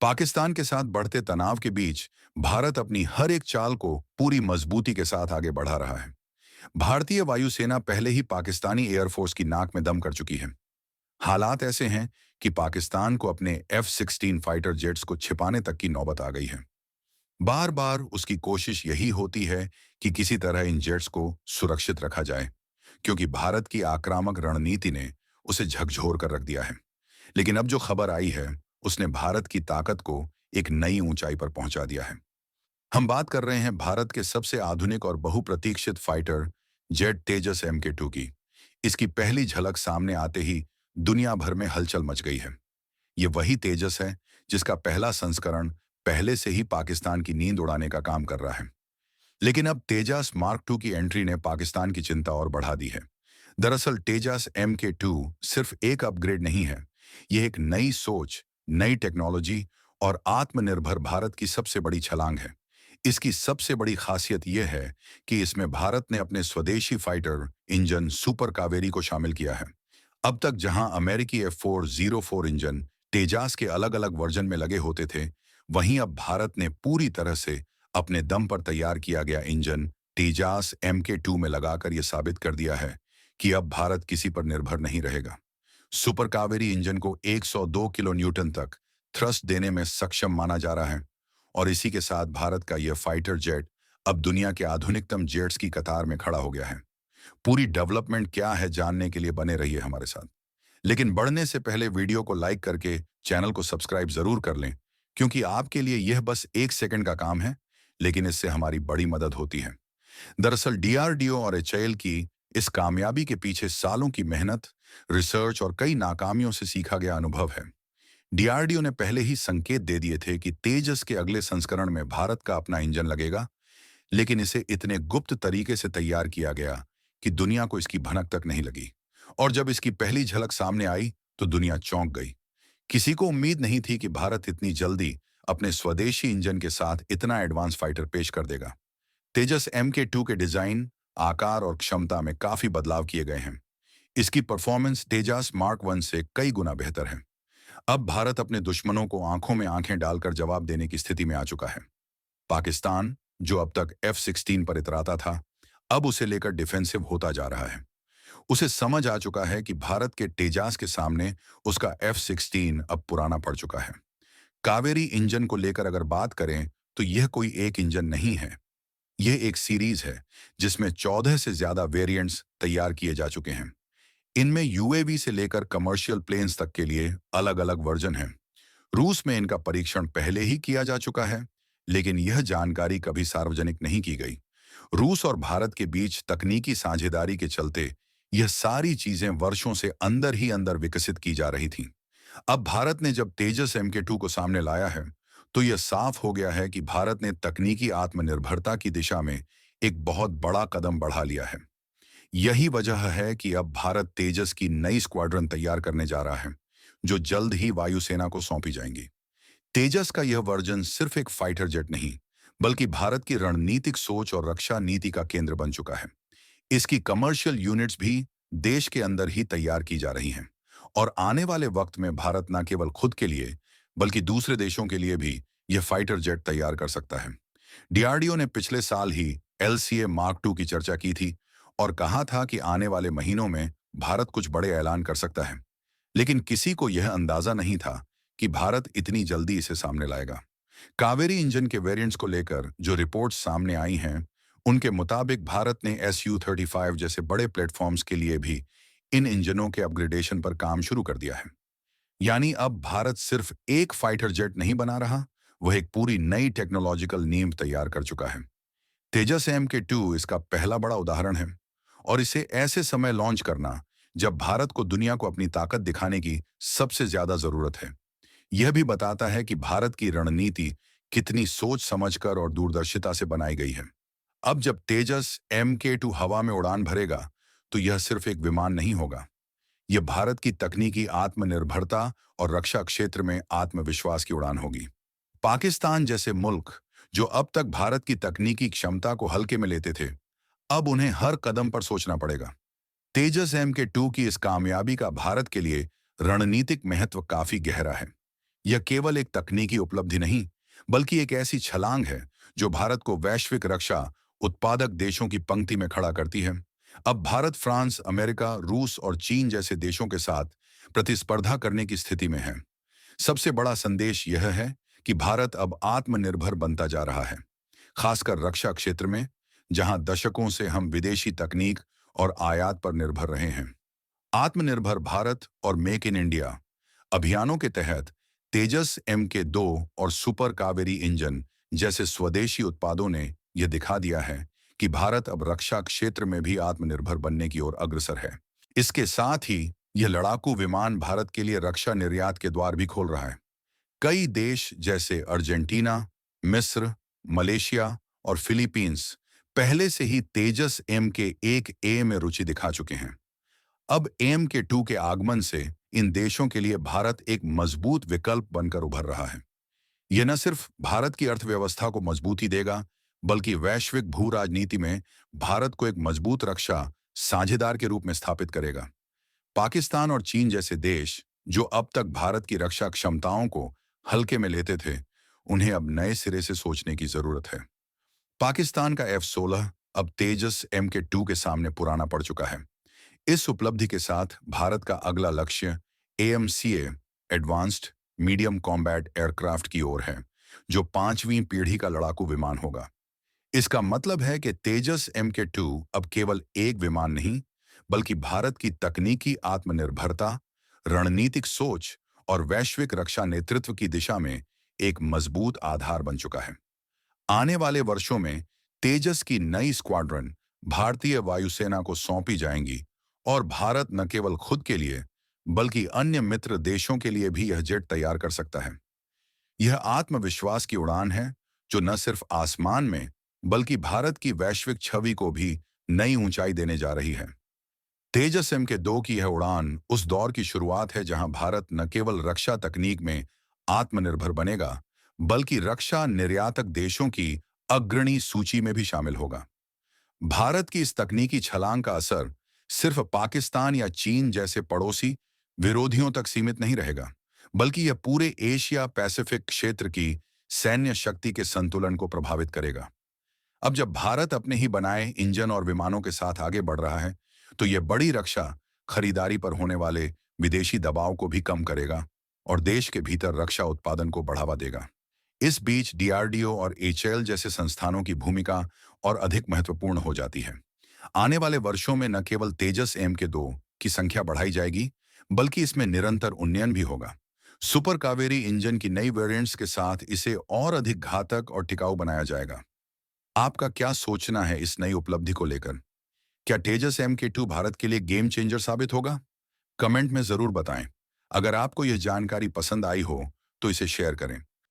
पाकिस्तान के साथ बढ़ते तनाव के बीच भारत अपनी हर एक चाल को पूरी मजबूती के साथ आगे बढ़ा रहा है। भारतीय वायुसेना पहले ही पाकिस्तानी एयरफोर्स की नाक में दम कर चुकी है। हालात ऐसे हैं कि पाकिस्तान को अपने F-16 फाइटर जेट्स को छिपाने तक की नौबत आ गई है। बार बार उसकी कोशिश यही होती है कि किसी तरह इन जेट्स को सुरक्षित रखा जाए, क्योंकि भारत की आक्रामक रणनीति ने उसे झकझोर कर रख दिया है। लेकिन अब जो खबर आई है, उसने भारत की ताकत को एक नई ऊंचाई पर पहुंचा दिया है। हम बात कर रहे हैं भारत के सबसे आधुनिक और बहुप्रतीक्षित फाइटर जेट तेजस MK2 की। इसकी पहली झलक सामने आते ही दुनिया भर में हलचल मच गई है। ये वही तेजस है जिसका पहला संस्करण पहले से ही पाकिस्तान की नींद उड़ाने का काम कर रहा है। लेकिन अब तेजस मार्क 2 की एंट्री ने पाकिस्तान की चिंता और बढ़ा दी है। दरअसल तेजस MK2 सिर्फ एक अपग्रेड नहीं है, ये एक नई सोच, नई टेक्नोलॉजी और आत्मनिर्भर भारत की सबसे बड़ी छलांग है। इसकी सबसे बड़ी खासियत यह है कि इसमें भारत ने अपने स्वदेशी फाइटर इंजन सुपर कावेरी को शामिल किया है। अब तक जहां अमेरिकी F404 इंजन तेजास के अलग अलग वर्जन में लगे होते थे, वहीं अब भारत ने पूरी तरह से अपने दम पर तैयार किया गया इंजन तेजास MK2 में लगाकर यह साबित कर दिया है कि अब भारत किसी पर निर्भर नहीं रहेगा। सुपर कावेरी इंजन को 102 किलो न्यूटन तक थ्रस्ट देने में सक्षम माना जा रहा है और इसी के साथ भारत का यह फाइटर जेट अब दुनिया के आधुनिकतम जेट्स की कतार में खड़ा हो गया है। पूरी डेवलपमेंट क्या है जानने के लिए बने रहिए हमारे साथ। लेकिन बढ़ने से पहले वीडियो को लाइक करके चैनल को सब्सक्राइब जरूर कर लें, क्योंकि आपके लिए यह बस 1 सेकंड का काम है, लेकिन इससे हमारी बड़ी मदद होती है। दरअसल DRDO और HAL की इस कामयाबी के पीछे सालों की मेहनत, रिसर्च और कई नाकामियों से सीखा गया अनुभव है। DRDO ने पहले ही संकेत दे दिए थे कि तेजस के अगले संस्करण में भारत का अपना इंजन लगेगा, लेकिन इसे इतने गुप्त तरीके से तैयार किया गया कि दुनिया को इसकी भनक तक नहीं लगी। और जब इसकी पहली झलक सामने आई तो दुनिया चौंक गई। किसी को उम्मीद नहीं थी कि भारत इतनी जल्दी अपने स्वदेशी इंजन के साथ इतना एडवांस फाइटर पेश कर देगा। तेजस MK2 के डिजाइन, आकार और क्षमता में काफी बदलाव किए गए हैं। इसकी परफॉर्मेंस तेजस मार्क 1 से कई गुना बेहतर है। अब भारत अपने दुश्मनों को आंखों में आंखें डालकर जवाब देने की स्थिति में आ चुका है। पाकिस्तान, जो अब तक F-16 पर इतराता था, अब उसे लेकर डिफेंसिव होता जा रहा है। उसे समझ आ चुका है कि भारत के तेजास के सामने उसका F-16 अब पुराना पड़ चुका है। कावेरी इंजन को लेकर अगर बात करें तो यह कोई एक इंजन नहीं है। यह एक सीरीज है जिसमें 14 से ज्यादा वेरिएंट्स तैयार किए जा चुके हैं। इनमें UAV से लेकर कमर्शियल प्लेन्स तक के लिए अलग अलग वर्जन हैं। रूस में इनका परीक्षण पहले ही किया जा चुका है, लेकिन यह जानकारी कभी सार्वजनिक नहीं की गई। रूस और भारत के बीच तकनीकी साझेदारी के चलते यह सारी चीजें वर्षों से अंदर ही अंदर विकसित की जा रही थीं। अब भारत ने जब तेजस MK2 को सामने लाया है, तो यह साफ हो गया है कि भारत ने तकनीकी आत्मनिर्भरता की दिशा में एक बहुत बड़ा कदम बढ़ा लिया है। यही वजह है कि अब भारत तेजस की नई स्क्वाड्रन तैयार करने जा रहा है, जो जल्द ही वायुसेना को सौंपी जाएंगी। तेजस का यह वर्जन सिर्फ एक फाइटर जेट नहीं, बल्कि भारत की रणनीतिक सोच और रक्षा नीति का केंद्र बन चुका है। इसकी कमर्शियल यूनिट्स भी देश के अंदर ही तैयार की जा रही हैं और आने वाले वक्त में भारत न केवल खुद के लिए, बल्कि दूसरे देशों के लिए भी यह फाइटर जेट तैयार कर सकता है। DRDO ने पिछले साल ही LCA मार्क 2 की चर्चा की थी और कहा था कि आने वाले महीनों में भारत कुछ बड़े ऐलान कर सकता है। लेकिन किसी को यह अंदाजा नहीं था कि भारत इतनी जल्दी इसे सामने लाएगा। कावेरी इंजन के वेरिएंट्स को लेकर जो रिपोर्ट्स सामने आई हैं, उनके मुताबिक भारत ने Su-35 जैसे बड़े प्लेटफॉर्म्स के लिए भी इन इंजनों के अपग्रेडेशन पर काम शुरू कर दिया है। यानी अब भारत सिर्फ एक फाइटर जेट नहीं बना रहा, वह एक पूरी नई टेक्नोलॉजिकल नींव तैयार कर चुका है। तेजस MK2 इसका पहला बड़ा उदाहरण है और इसे ऐसे समय लॉन्च करना जब भारत को दुनिया को अपनी ताकत दिखाने की सबसे ज्यादा जरूरत है। यह भी बताता है कि भारत की रणनीति कितनी सोच समझकर और दूरदर्शिता से बनाई गई है। अब जब तेजस MK2 हवा में उड़ान भरेगा, तो यह सिर्फ एक विमान नहीं होगा। यह भारत की तकनीकी आत्मनिर्भरता और रक्षा क्षेत्र में आत्मविश्वास की उड़ान होगी। पाकिस्तान जैसे मुल्क, जो अब तक भारत की तकनीकी क्षमता को हल्के में लेते थे, अब उन्हें हर कदम पर सोचना पड़ेगा। तेजस MK2 की इस कामयाबी का भारत के लिए रणनीतिक महत्व काफी गहरा है। यह केवल एक तकनीकी उपलब्धि नहीं, बल्कि एक ऐसी छलांग है जो भारत को वैश्विक रक्षा उत्पादक देशों की पंक्ति में खड़ा करती है। अब भारत फ्रांस, अमेरिका, रूस और चीन जैसे देशों के साथ प्रतिस्पर्धा करने की स्थिति में है। सबसे बड़ा संदेश यह है कि भारत अब आत्मनिर्भर बनता जा रहा है, खासकर रक्षा क्षेत्र में, जहां दशकों से हम विदेशी तकनीक और आयात पर निर्भर रहे हैं। आत्मनिर्भर भारत और मेक इन इंडिया अभियानों के तहत तेजस MK2 और सुपर कावेरी इंजन जैसे स्वदेशी उत्पादों ने यह दिखा दिया है कि भारत अब रक्षा क्षेत्र में भी आत्मनिर्भर बनने की ओर अग्रसर है। इसके साथ ही यह लड़ाकू विमान भारत के लिए रक्षा निर्यात के द्वार भी खोल रहा है। कई देश जैसे अर्जेंटीना, मिस्र, मलेशिया और फिलीपींस पहले से ही तेजस MK1A में रुचि दिखा चुके हैं। अब MK2 के आगमन से इन देशों के लिए भारत एक मजबूत विकल्प बनकर उभर रहा है। यह न सिर्फ भारत की अर्थव्यवस्था को मजबूती देगा, बल्कि वैश्विक भू राजनीति में भारत को एक मजबूत रक्षा साझेदार के रूप में स्थापित करेगा। पाकिस्तान और चीन जैसे देश, जो अब तक भारत की रक्षा क्षमताओं को हल्के में लेते थे, उन्हें अब नए सिरे से सोचने की जरूरत है। पाकिस्तान का F-16 अब तेजस MK2 के सामने पुराना पड़ चुका है। इस उपलब्धि के साथ भारत का अगला लक्ष्य AMCA advanced medium combat aircraft की ओर है, जो 5वीं पीढ़ी का लड़ाकू विमान होगा। इसका मतलब है कि तेजस MK2 अब केवल एक विमान नहीं, बल्कि भारत की तकनीकी आत्मनिर्भरता, रणनीतिक सोच और वैश्विक रक्षा नेतृत्व की दिशा में एक मजबूत आधार बन चुका है। आने वाले वर्षों में तेजस की नई स्क्वाड्रन भारतीय वायुसेना को सौंपी जाएंगी और भारत न केवल खुद के लिए, बल्कि अन्य मित्र देशों के लिए भी यह जेट तैयार कर सकता है। यह आत्मविश्वास की उड़ान है जो न सिर्फ आसमान में, बल्कि भारत की वैश्विक छवि को भी नई ऊंचाई देने जा रही है। तेजस MK2 की यह उड़ान उस दौर की शुरुआत है जहां भारत न केवल रक्षा तकनीक में आत्मनिर्भर बनेगा, बल्कि रक्षा निर्यातक देशों की अग्रणी सूची में भी शामिल होगा। भारत की इस तकनीकी छलांग का असर सिर्फ पाकिस्तान या चीन जैसे पड़ोसी विरोधियों तक सीमित नहीं रहेगा, बल्कि यह पूरे एशिया पैसिफिक क्षेत्र की सैन्य शक्ति के संतुलन को प्रभावित करेगा। अब जब भारत अपने ही बनाए इंजन और विमानों के साथ आगे बढ़ रहा है, तो यह बड़ी रक्षा खरीदारी पर होने वाले विदेशी दबाव को भी कम करेगा और देश के भीतर रक्षा उत्पादन को बढ़ावा देगा। इस बीच DRDO और HAL जैसे संस्थानों की भूमिका और अधिक महत्वपूर्ण हो जाती है। आने वाले वर्षों में न केवल तेजस MK2 की संख्या बढ़ाई जाएगी, बल्कि इसमें निरंतर उन्नयन भी होगा। सुपर कावेरी इंजन की नई वेरिएंट्स के साथ इसे और अधिक घातक और टिकाऊ बनाया जाएगा। आपका क्या सोचना है इस नई उपलब्धि को लेकर? क्या तेजस MK2 भारत के लिए गेम चेंजर साबित होगा? कमेंट में जरूर बताएं। अगर आपको यह जानकारी पसंद आई हो, तो इसे शेयर करें।